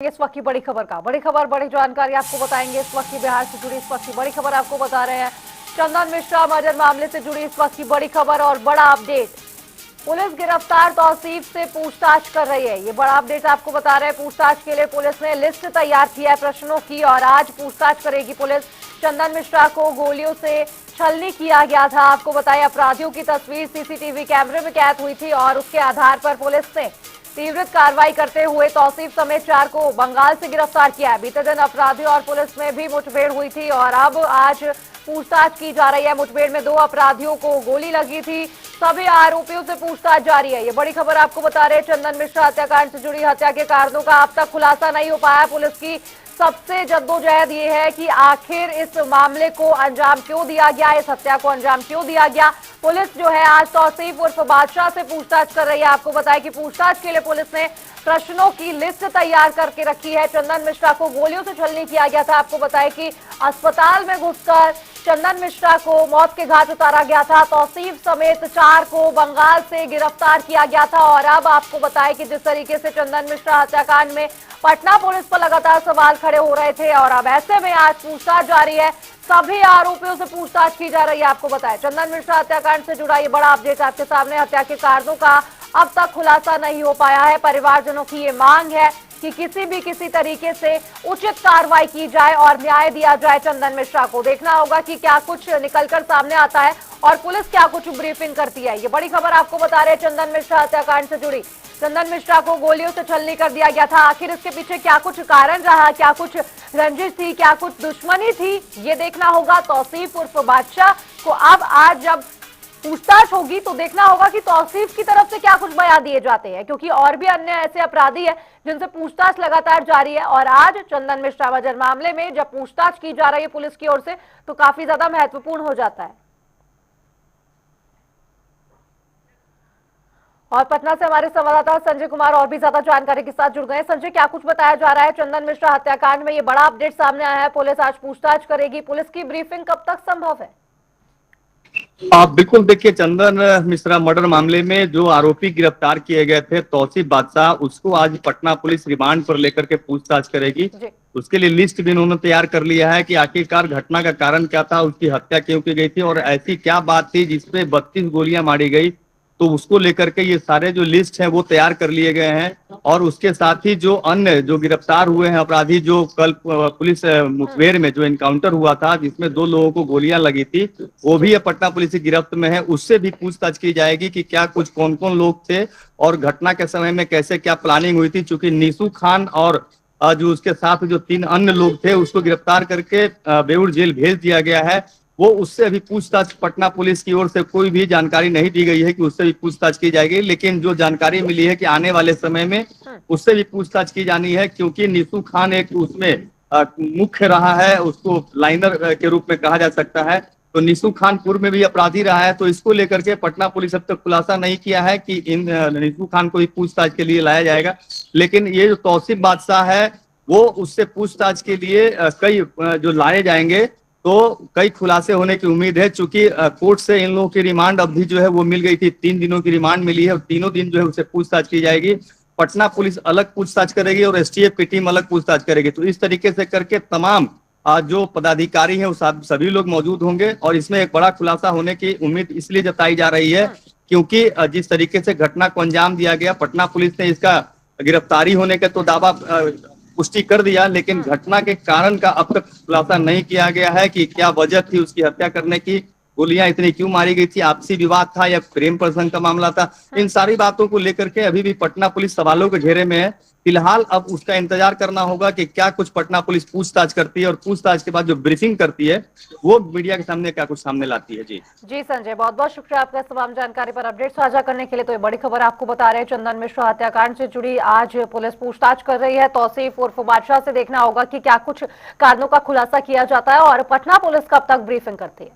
इस वक्त की बड़ी खबर का बड़ी जानकारी आपको बताएंगे। इस वक्त की बिहार से जुड़ी इस वक्त की बड़ी खबर आपको बता रहे हैं। चंदन मिश्रा मर्डर मामले से जुड़ी इस वक्त की बड़ी खबर और बड़ा अपडेट। पुलिस गिरफ्तार तौसीफ से पूछताछ कर रही है। ये बड़ा अपडेट आपको बता रहे हैं। पूछताछ के लिए पुलिस ने लिस्ट तैयार किया है प्रश्नों की और आज पूछताछ करेगी पुलिस। चंदन मिश्रा को गोलियों से छलनी किया गया था। आपको बताया अपराधियों की तस्वीर सीसीटीवी कैमरे में कैद हुई थी और उसके आधार पर पुलिस ने तीव्र कार्रवाई करते हुए तौसीफ समेत 4 को बंगाल से गिरफ्तार किया है। बीते दिन अपराधियों और पुलिस में भी मुठभेड़ हुई थी और अब आज पूछताछ की जा रही है। मुठभेड़ में 2 अपराधियों को गोली लगी थी। सभी आरोपियों से पूछताछ जारी है। ये बड़ी खबर आपको बता रहे हैं। चंदन मिश्रा हत्याकांड से जुड़ी हत्या के कारणों का अब तक खुलासा नहीं हो पाया। पुलिस की सबसे जद्दोजहद ये है कि आखिर इस मामले को अंजाम क्यों दिया गया, इस हत्या को अंजाम क्यों दिया गया। पुलिस जो है आज तौसीफ उर्फ बादशाह से पूछताछ कर रही है। आपको बताया कि पूछताछ के लिए पुलिस ने प्रश्नों की लिस्ट तैयार करके रखी है। चंदन मिश्रा को गोलियों से छलनी किया गया था। आपको बताया कि अस्पताल में घुसकर चंदन मिश्रा को मौत के घाट उतारा गया था। तौसीफ समेत 4 को बंगाल से गिरफ्तार किया गया था और अब आपको बताया कि जिस तरीके से चंदन मिश्रा हत्याकांड में पटना पुलिस पर लगातार सवाल खड़े हो रहे थे और अब ऐसे में आज पूछताछ जारी है। सभी आरोपियों से पूछताछ की जा रही है। आपको बताया चंदन मिश्रा हत्याकांड से जुड़ा ये बड़ा अपडेट आपके सामने। हत्या के कारणों का अब तक खुलासा नहीं हो पाया है। परिवारजनों की ये मांग है कि किसी तरीके से उचित कार्रवाई की जाए और न्याय दिया जाए चंदन मिश्रा को। देखना होगा कि क्या कुछ निकलकर सामने आता है और पुलिस क्या कुछ ब्रीफिंग करती है। ये बड़ी खबर आपको बता रहे हैं चंदन मिश्रा हत्याकांड से जुड़ी। चंदन मिश्रा को गोलियों से छलनी कर दिया गया था। आखिर इसके पीछे क्या कुछ कारण रहा, क्या कुछ रंजिश थी, क्या कुछ दुश्मनी थी, ये देखना होगा। तौसीफ उर्फ बादशाह को अब आज जब पूछताछ होगी तो देखना होगा कि तौसीफ की तरफ से क्या कुछ बयान दिए जाते हैं, क्योंकि और भी अन्य ऐसे अपराधी हैं जिनसे पूछताछ लगातार जारी है। और आज चंदन मिश्रा मर्डर मामले में जब पूछताछ की जा रही है पुलिस की ओर से तो काफी ज्यादा महत्वपूर्ण हो जाता है। और पटना से हमारे संवाददाता संजय कुमार और भी ज्यादा जानकारी के साथ जुड़ गए। संजय, क्या कुछ बताया जा रहा है चंदन मिश्रा हत्याकांड में? ये बड़ा अपडेट सामने आया है। पुलिस आज पूछताछ करेगी। पुलिस की ब्रीफिंग कब तक संभव है? आप बिल्कुल देखिए, चंदन मिश्रा मर्डर मामले में जो आरोपी गिरफ्तार किए गए थे तौसीफ बादशाह, उसको आज पटना पुलिस रिमांड पर लेकर के पूछताछ करेगी। उसके लिए लिस्ट भी उन्होंने तैयार कर लिया है कि आखिरकार घटना का कारण क्या था, उसकी हत्या क्यों की गई थी और ऐसी क्या बात थी जिसपे 32 गोलियां मारी गई। तो उसको लेकर के ये सारे जो लिस्ट है वो तैयार कर लिए गए हैं। और उसके साथ ही जो अन्य जो गिरफ्तार हुए हैं अपराधी, जो कल पुलिस मुठभेड़ में जो एनकाउंटर हुआ था जिसमें 2 लोगों को गोलियां लगी थी, वो भी अब पटना पुलिस की गिरफ्त में है। उससे भी पूछताछ की जाएगी कि क्या कुछ कौन कौन लोग थे और घटना के समय में कैसे क्या प्लानिंग हुई थी। चूंकि नीसू खान और जो उसके साथ जो 3 अन्य लोग थे उसको गिरफ्तार करके बेऊर जेल भेज दिया गया है। वो उससे अभी पूछताछ पटना पुलिस की ओर से कोई भी जानकारी नहीं दी गई है कि उससे भी पूछताछ की जाएगी। लेकिन जो जानकारी मिली है कि आने वाले समय में उससे भी पूछताछ की जानी है, क्योंकि नीसू खान एक उसमें मुख्य रहा है, उसको लाइनर के रूप में कहा जा सकता है। तो नीसू खान पूर्व में भी अपराधी रहा है। तो इसको लेकर के पटना पुलिस अब तक खुलासा नहीं किया है कि इन नीसू खान को भी पूछताछ के लिए लाया जाएगा। लेकिन ये जो तौसीफ बादशाह है वो उससे पूछताछ के लिए कई जो लाए जाएंगे तो कई खुलासे होने की उम्मीद है। चूंकि कोर्ट से इन लोगों की रिमांड अवधि जो है वो मिल गई थी, 3 दिनों की रिमांड मिली है और तीनों दिन जो है उससे पूछताछ की जाएगी। पटना पुलिस अलग पूछताछ करेगी और एसटीएफ की टीम अलग पूछताछ करेगी। तो इस तरीके से करके तमाम जो पदाधिकारी हैं वो सभी लोग मौजूद होंगे और इसमें एक बड़ा खुलासा होने की उम्मीद इसलिए जताई जा रही है क्योंकि जिस तरीके से घटना को अंजाम दिया गया, पटना पुलिस ने इसका गिरफ्तारी होने का तो दावा पुष्टि कर दिया, लेकिन घटना के कारण का अब तक खुलासा नहीं किया गया है कि क्या वजह थी उसकी हत्या करने की, गोलियां इतनी क्यों मारी गई थी, आपसी विवाद था या प्रेम प्रसंग का मामला था। इन सारी बातों को लेकर के अभी भी पटना पुलिस सवालों के घेरे में है। फिलहाल अब उसका इंतजार करना होगा कि क्या कुछ पटना पुलिस पूछताछ करती है और पूछताछ के बाद जो ब्रीफिंग करती है वो मीडिया के सामने क्या कुछ सामने लाती है। जी संजय, बहुत बहुत शुक्रिया आपका तमाम जानकारी पर अपडेट साझा करने के लिए। तो ये बड़ी खबर आपको बता रहे हैं चंदन मिश्रा हत्याकांड से जुड़ी आज पुलिस पूछताछ कर रही है तौसीफ उर्फ बादशाह से। देखना होगा कि क्या कुछ कारणों का खुलासा किया जाता है और पटना पुलिस कब तक ब्रीफिंग करती है।